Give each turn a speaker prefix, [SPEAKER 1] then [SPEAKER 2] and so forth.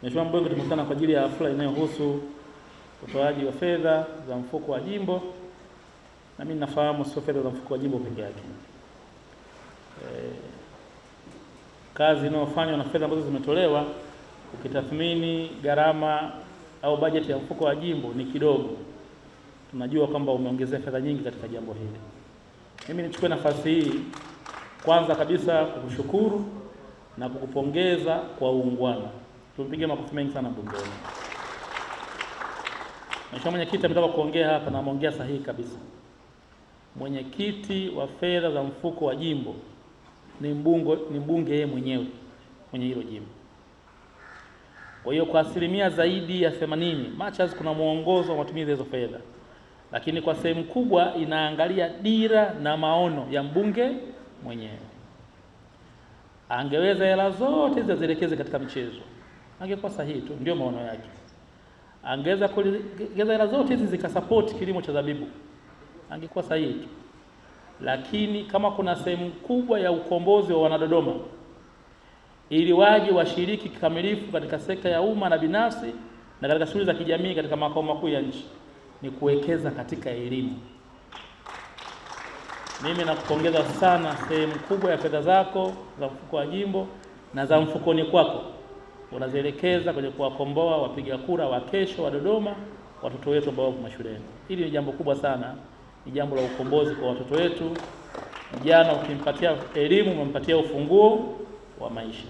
[SPEAKER 1] Mheshimiwa Mbunge, tumekutana kwa ajili ya hafla inayohusu utoaji wa fedha za mfuko wa jimbo, na mimi nafahamu sio fedha za mfuko wa jimbo pekee yake. Kazi inayofanywa na fedha ambazo zimetolewa, ukitathmini gharama au bajeti ya mfuko wa jimbo ni kidogo. Tunajua kwamba umeongezea fedha nyingi katika jambo hili. Mimi nichukue nafasi hii kwanza kabisa kukushukuru na kukupongeza kwa uungwana. Tumpige makofi mengi sana mbunge wetu. Mheshimiwa Mwenyekiti ametaka kuongea hapa na ameongea sahihi kabisa. Mwenyekiti wa fedha za mfuko wa jimbo ni mbunge yeye mwenyewe mwenye hilo jimbo. Kwa hiyo kwa asilimia zaidi ya 80 matches kuna mwongozo wa matumizi ya hizo fedha. Lakini kwa sehemu kubwa inaangalia dira na maono ya mbunge mwenyewe. Angeweza hela zote hizo zielekeze katika michezo, angekuwa sahihi tu, ndio maono yake. Angeweza kuongeza hela zote hizi zikasupport kilimo cha zabibu, angekuwa sahihi tu. Lakini kama kuna sehemu kubwa ya ukombozi wa wanadodoma ili waje washiriki kikamilifu katika sekta ya umma na binafsi na katika shughuli za kijamii katika makao makuu ya nchi, ni kuwekeza katika elimu. Mimi nakupongeza sana, sehemu kubwa ya fedha zako za mfuko wa jimbo na za mfukoni kwako unazielekeza kwenye kuwakomboa wapiga kura wa kesho wa Dodoma, watoto wetu ambao wako mashuleni. Hili ni jambo kubwa sana, ni jambo la ukombozi kwa watoto wetu. Vijana ukimpatia elimu umempatia ufunguo wa maisha.